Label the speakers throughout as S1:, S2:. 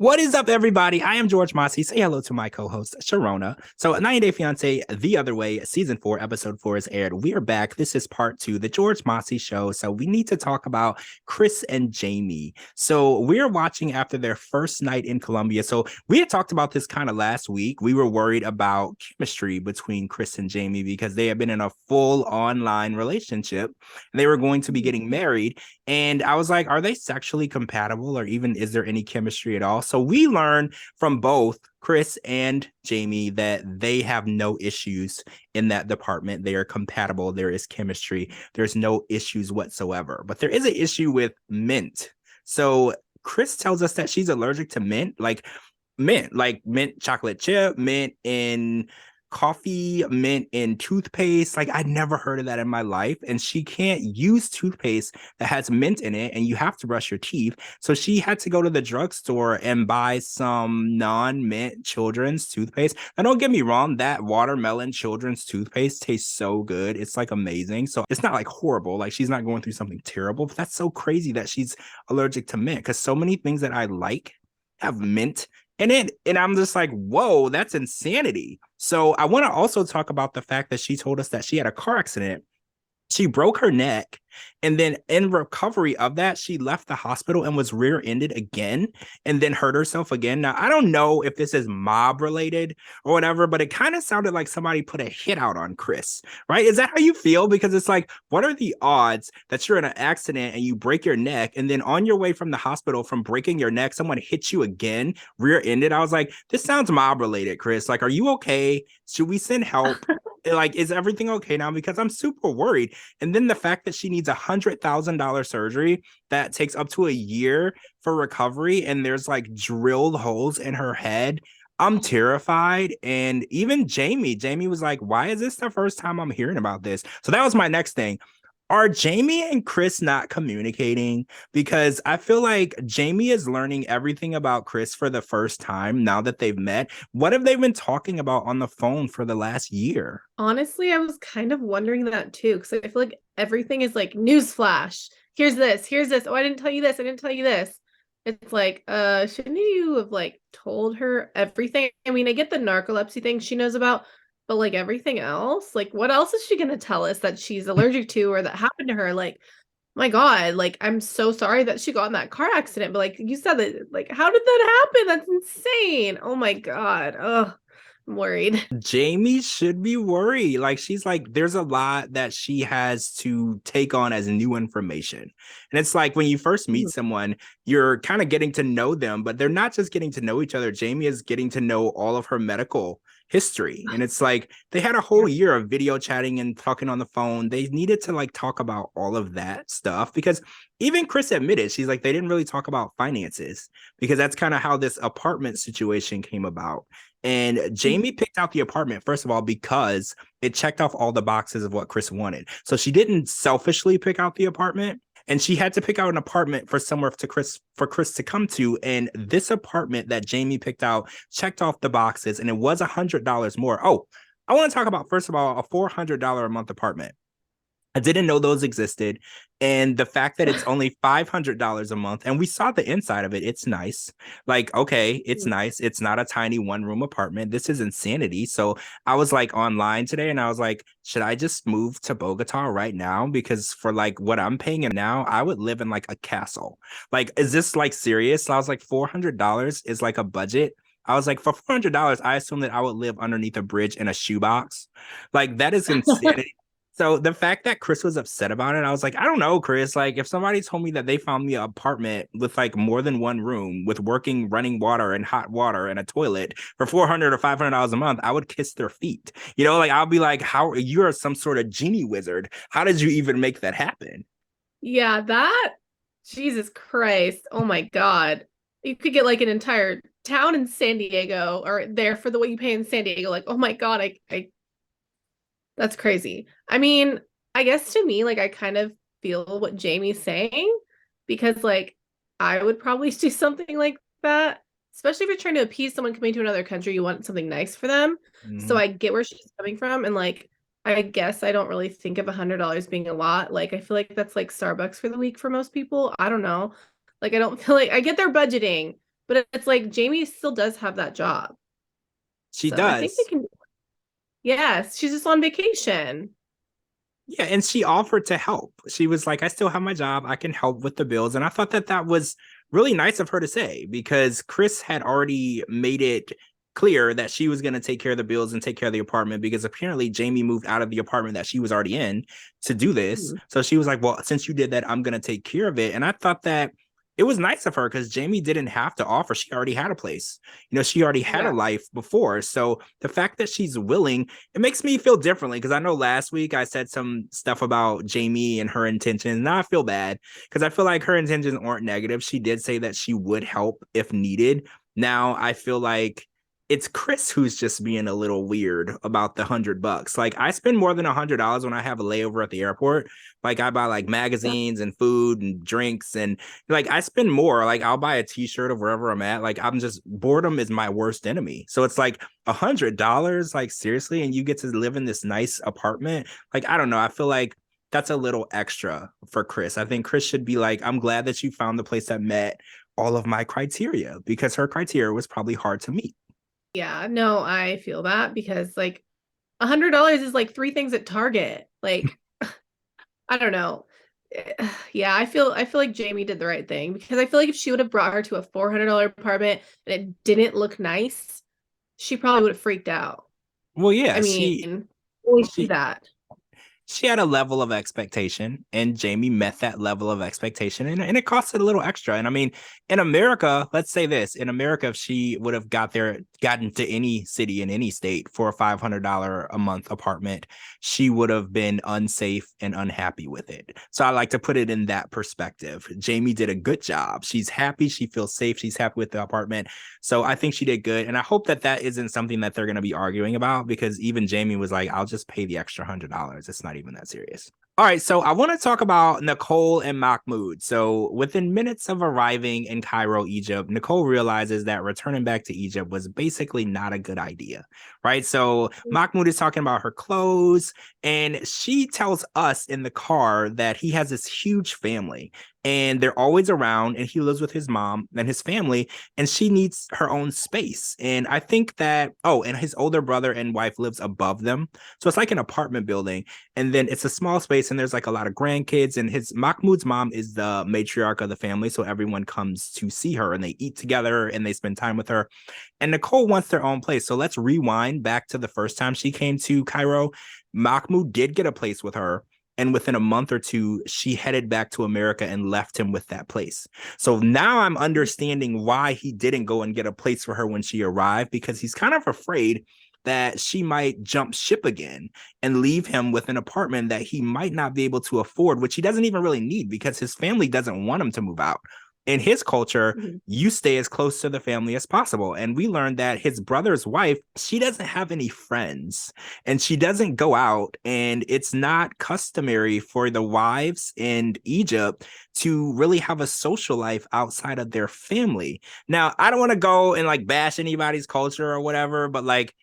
S1: What is up, everybody? I am George Mossey. Say hello to my co-host, Cherona. So, 90 Day Fiance, The Other Way, Season 4, Episode 4 is aired. We are back. This is part 2, The George Mossey Show. So, we need to talk about Chris and Jamie. So, we're watching after their first night in Colombia. So, we had talked about this kind of last week. We were worried about chemistry between Chris and Jamie because they had been in a full online relationship. They were going to be getting married. And I was like, are they sexually compatible, or even is there any chemistry at all? So we learned from both Chris and Jamie that they have no issues in that department. They are compatible. There is chemistry. There's no issues whatsoever. But there is an issue with mint. So Chris tells us that she's allergic to mint, like mint chocolate chip, mint in coffee, mint in toothpaste. Like, I'd never heard of that in my life. And she can't use toothpaste that has mint in it, and you have to brush your teeth. So she had to go to the drugstore and buy some non-mint children's toothpaste. Now, don't get me wrong, that watermelon children's toothpaste tastes so good. It's like amazing. So it's not like horrible. Like, she's not going through something terrible. But that's so crazy that she's allergic to mint, because so many things that I like have mint in it. And I'm just like, whoa, that's insanity. So I want to also talk about the fact that she told us that she had a car accident. She broke her neck. And then in recovery of that, she left the hospital and was rear-ended again and then hurt herself again. Now, I don't know if this is mob related or whatever, but it kind of sounded like somebody put a hit out on Chris, right? Is that how you feel? Because it's like, what are the odds that you're in an accident and you break your neck, and then on your way from the hospital from breaking your neck, someone hits you again, rear-ended? I was like, this sounds mob related, Chris. Like, are you okay? Should we send help? Like, is everything okay now? Because I'm super worried. And then the fact that she needs $100,000 surgery that takes up to a year for recovery, and there's like drilled holes in her head. I'm terrified. And even Jamie was like, why is this the first time I'm hearing about this? So that was my next thing. Are Jamie and Chris not communicating? Because I feel like Jamie is learning everything about Chris for the first time now that they've met. What have they been talking about on the phone for the last year?
S2: Honestly, I was kind of wondering that too, because I feel like everything is like newsflash. Here's this, here's this. Oh, I didn't tell you this, I didn't tell you this. It's like, shouldn't you have like told her everything? I mean, I get the narcolepsy thing she knows about, but like everything else, like what else is she gonna tell us that she's allergic to or that happened to her? Like, my God, like I'm so sorry that she got in that car accident, but like you said that, like, how did that happen? That's insane. Oh my God. Oh, I'm worried.
S1: Jamie should be worried. Like, she's like, there's a lot that she has to take on as new information. And it's like when you first meet someone, you're kind of getting to know them, but they're not just getting to know each other. Jamie is getting to know all of her medical history. And it's like they had a whole year of video chatting and talking on the phone. They needed to like talk about all of that stuff, because even Chris admitted, she's like, they didn't really talk about finances, because that's kind of how this apartment situation came about. And Jamie picked out the apartment, first of all, because it checked off all the boxes of what Chris wanted. So she didn't selfishly pick out the apartment. And she had to pick out an apartment for somewhere for Chris to come to. And this apartment that Jamie picked out checked off the boxes, and it was $100 more. Oh, I want to talk about, first of all, a $400 a month apartment. I didn't know those existed. And the fact that it's only $500 a month, and we saw the inside of it, it's nice. Like, okay, it's nice. It's not a tiny one-room apartment. This is insanity. So I was like online today and I was like, should I just move to Bogota right now? Because for like what I'm paying now, I would live in like a castle. Like, is this like serious? So I was like, $400 is like a budget. I was like, for $400, I assume that I would live underneath a bridge in a shoebox. Like, that is insanity. So the fact that Chris was upset about it, I was like, I don't know, Chris. Like, if somebody told me that they found me an apartment with like more than one room with working running water and hot water and a toilet for 400 or $500 a month, I would kiss their feet. You know, like, I'll be like, how, you're some sort of genie wizard. How did you even make that happen?
S2: Yeah, that Jesus Christ. Oh my God. You could get like an entire town in San Diego or there for the what you pay in San Diego. Like, oh my God, I that's crazy. I mean, I guess to me, like I kind of feel what Jamie's saying because like I would probably do something like that, especially if you're trying to appease someone coming to another country, you want something nice for them. So
S1: Mhm.
S2: I get where she's coming from, and like I guess I don't really think of $100 being a lot. Like I feel like that's like Starbucks for the week for most people. I don't know. Like I don't feel like I get their budgeting, But it's like Jamie still does have that job.
S1: She
S2: So I think they
S1: does.
S2: can. Yes, she's just on vacation.
S1: Yeah, and she offered to help. She was like, I still have my job. I can help with the bills. And I thought that that was really nice of her to say because Chris had already made it clear that she was going to take care of the bills and take care of the apartment because apparently Jamie moved out of the apartment that she was already in to do this.
S2: Mhm.
S1: So she was like, well, since you did that, I'm going to take care of it. And I thought that it was nice of her because Jamie didn't have to offer. She already had a place. She already had a
S2: Yeah.
S1: life before. So the fact that she's willing, it makes me feel differently because I know last week I said some stuff about Jamie and her intentions. Now I feel bad because I feel like her intentions aren't negative. She did say that she would help if needed. Now I feel like it's Chris who's just being a little weird about the $100. Like I spend more than $100 when I have a layover at the airport. Like I buy like magazines and food and drinks and like I spend more. Like I'll buy a t-shirt of wherever I'm at. Like I'm just boredom is my worst enemy. So it's like $100, like seriously, and you get to live in this nice apartment. Like I don't know. I feel like that's a little extra for Chris. I think Chris should be like, I'm glad that you found the place that met all of my criteria because her criteria was probably hard to meet.
S2: Yeah, no, I feel that because like $100 is like three things at Target. Like, I don't know. Yeah, I feel like Jamie did the right thing because I feel like if she would have brought her to a $400 apartment and it didn't look nice, she probably would have freaked out.
S1: Well,
S2: I
S1: yeah,
S2: mean, always do
S1: she
S2: that.
S1: she had a level of expectation and Jamie met that level of expectation and it costed a little extra. And I mean, in America, let's say this, in America, if she would have gotten to any city in any state for a $500 a month apartment, she would have been unsafe and unhappy with it. So I like to put it in that perspective. Jamie did a good job. She's happy. She feels safe. She's happy with the apartment. So I think she did good. And I hope that that isn't something that they're going to be arguing about because even Jamie was like, I'll just pay the extra $100. It's not even that serious. All right, so I want to talk about Nicole and Mahmoud. So, within minutes of arriving in Cairo, Egypt, Nicole realizes that returning back to Egypt was basically not a good idea, right? So, Mahmoud is talking about her clothes, and she tells us in the car that he has this huge family and they're always around, and he lives with his mom and his family, and she needs her own space. And I think that, oh, and his older brother and wife lives above them. So, it's like an apartment building and then it's a small space and there's like a lot of grandkids and his Mahmoud's mom is the matriarch of the family, so everyone comes to see her and they eat together and they spend time with her. And Nicole wants their own place, so let's rewind back to the first time she came to Cairo. Mahmoud did get a place with her, and within a month or two she headed back to America and left him with that place. So now I'm understanding why he didn't go and get a place for her when she arrived, because he's kind of afraid that she might jump ship again and leave him with an apartment that he might not be able to afford, which he doesn't even really need because his family doesn't want him to move out. In his culture,
S2: Mhm.
S1: you stay as close to the family as possible. And we learned that his brother's wife, she doesn't have any friends and she doesn't go out. And it's not customary for the wives in Egypt to really have a social life outside of their family. Now, I don't want to go and like bash anybody's culture or whatever, but like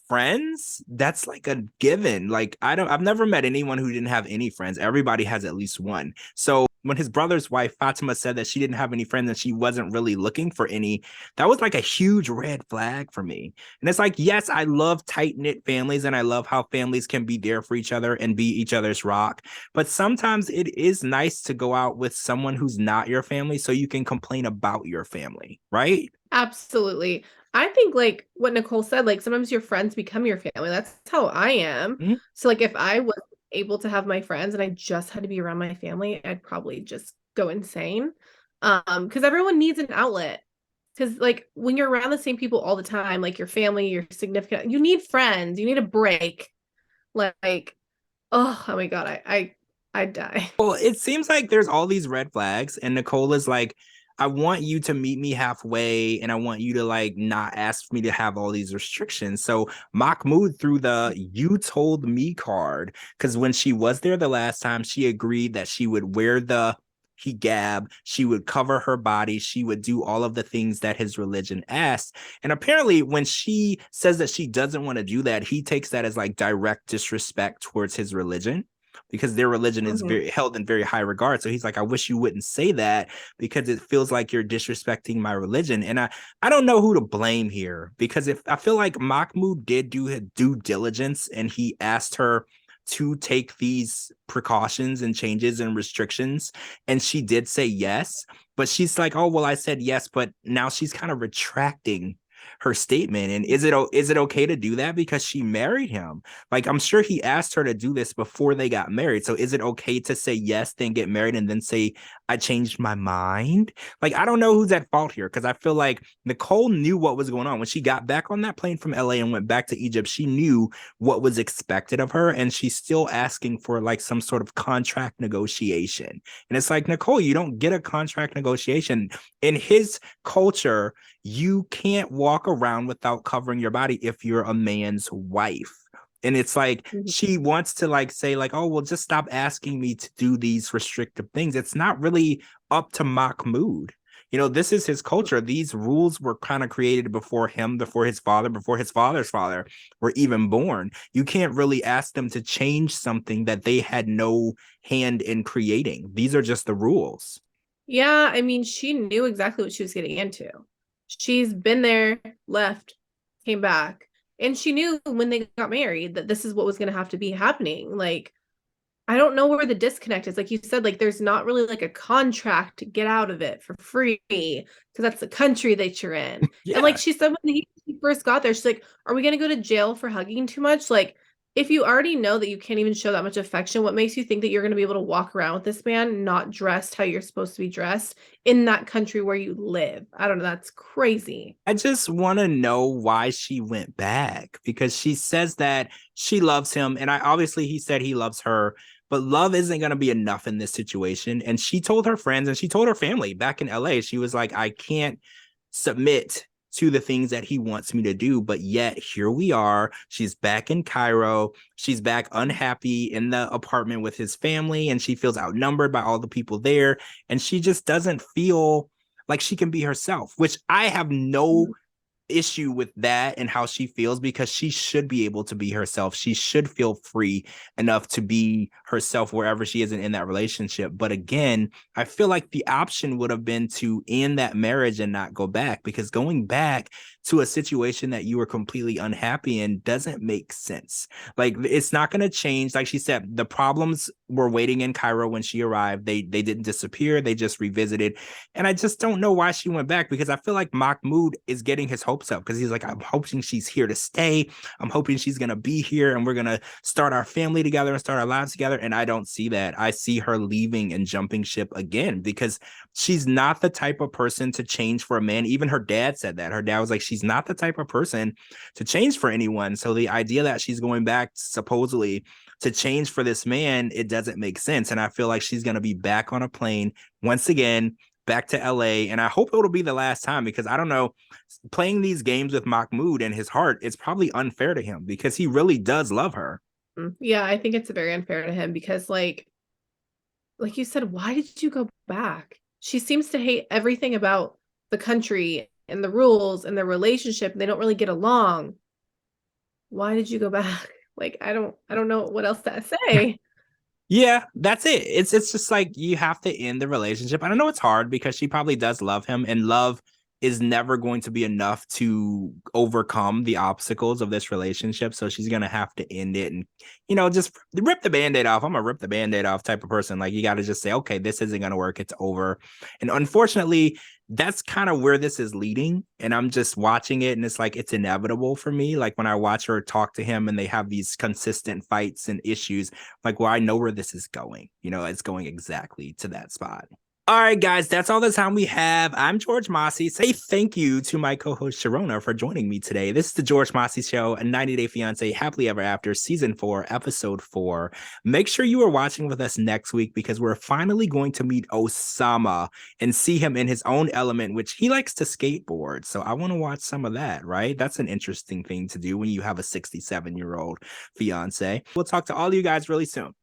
S1: friends, that's like a given. Like I've never met anyone who didn't have any friends. Everybody has at least one. So when his brother's wife Fatima said that she didn't have any friends and she wasn't really looking for any, that was like a huge red flag for me. And it's like, yes, I love tight-knit families and I love how families can be there for each other and be each other's rock, but sometimes it is nice to go out with someone who's not your family so you can complain about your family, right?
S2: Absolutely. I think like what Nicole said, like sometimes your friends become your family. That's how I am.
S1: Mhm.
S2: So like if I was able to have my friends and I just had to be around my family, I'd probably just go insane. Because everyone needs an outlet. Because like when you're around the same people all the time, like your family, your significant, you need friends, you need a break. Like, oh my God, I'd die.
S1: Well, it seems like there's all these red flags, and Nicole is like, I want you to meet me halfway, and I want you to like not ask me to have all these restrictions. So Mahmoud threw the "you told me" card because when she was there the last time, she agreed that she would wear the hijab, she would cover her body, she would do all of the things that his religion asked. And apparently, when she says that she doesn't want to do that, he takes that as like direct disrespect towards his religion. because their religion is
S2: Mhm.
S1: very held in very high regard. So he's like, I wish you wouldn't say that because it feels like you're disrespecting my religion. And I don't know who to blame here, because if I feel like Mahmoud did do his due diligence and he asked her to take these precautions and changes and restrictions, and she did say yes, but she's like, oh well, I said yes, but now she's kind of retracting her statement. And is it okay to do that because she married him? Like, I'm sure he asked her to do this before they got married. So is it okay to say yes, then get married, and then say, I changed my mind? Like, I don't know who's at fault here, because I feel like Nicole knew what was going on. When she got back on that plane from LA and went back to Egypt, she knew what was expected of her. And she's still asking for like some sort of contract negotiation. And it's like, Nicole, you don't get a contract negotiation. In his culture, you can't walk around without covering your body if you're a man's wife. And it's like
S2: Mhm.
S1: she wants to like say like, oh well, just stop asking me to do these restrictive things. It's not really up to Mahmoud. This is his culture. These rules were kind of created before him, before his father, before his father's father were even born. You can't really ask them to change something that they had no hand in creating. These are just the rules.
S2: Yeah, I mean, she knew exactly what she was getting into. She's been there, left, came back, and she knew when they got married that this is what was going to have to be happening. Like, I don't know where the disconnect is. Like you said, like there's not really like a contract to get out of it for free because that's the country that you're in. And like
S1: Yeah.
S2: she said when he first got there, she's like, "Are we gonna go to jail for hugging too much?" Like, if you already know that you can't even show that much affection, what makes you think that you're gonna be able to walk around with this man not dressed how you're supposed to be dressed in that country where you live? I don't know. That's crazy.
S1: I just want to know why she went back, because she says that she loves him. And obviously he said he loves her, but love isn't going to be enough in this situation. And she told her friends and she told her family back in LA, she was like, I can't submit to the things that he wants me to do. But yet here we are. She's back in Cairo. She's back unhappy in the apartment with his family, and she feels outnumbered by all the people there. And she just doesn't feel like she can be herself, which I have no issue with that and how she feels, because she should be able to be herself. She should feel free enough to be herself wherever she is in that relationship. But again, I feel like the option would have been to end that marriage and not go back, because going back to a situation that you were completely unhappy in doesn't make sense. Like, it's not going to change. Like she said, the problems were waiting in Cairo when she arrived. They didn't disappear. They just revisited. And I just don't know why she went back, because I feel like Mahmoud is getting his hopes up, because he's like, I'm hoping she's here to stay. I'm hoping she's going to be here and we're going to start our family together and start our lives together. And I don't see that. I see her leaving and jumping ship again, because she's not the type of person to change for a man. Even her dad said that. Her dad was like, she's not the type of person to change for anyone. So the idea that she's going back supposedly to change for this man, it doesn't make sense. And I feel like she's going to be back on a plane once again, back to LA. And I hope it'll be the last time, because I don't know, playing these games with Mahmoud and his heart, it's probably unfair to him, because he really does love her.
S2: Yeah, I think it's very unfair to him because like you said, why did you go back? She seems to hate everything about the country and the rules and the relationship. And they don't really get along. Why did you go back? Like, I don't know what else to say.
S1: Yeah, that's it. It's just like you have to end the relationship. And I know it's hard, because she probably does love him, and love is never going to be enough to overcome the obstacles of this relationship. So she's gonna have to end it and just rip the band-aid off. I'm a rip the band-aid off type of person. Like, you gotta just say, okay, this isn't gonna work, it's over. And unfortunately, that's kind of where this is leading. And I'm just watching it, and it's like it's inevitable for me. Like, when I watch her talk to him and they have these consistent fights and issues, like, well, I know where this is going. It's going exactly to that spot. All right, guys, that's all the time we have. I'm George Mossey. Say thank you to my co-host Cherona for joining me today. This is the George Mossey Show, a 90 Day Fiance Happily Ever After, Season 4, Episode 4. Make sure you are watching with us next week, because we're finally going to meet Osama and see him in his own element, which he likes to skateboard. So I want to watch some of that, right? That's an interesting thing to do when you have a 67-year-old fiance. We'll talk to all of you guys really soon.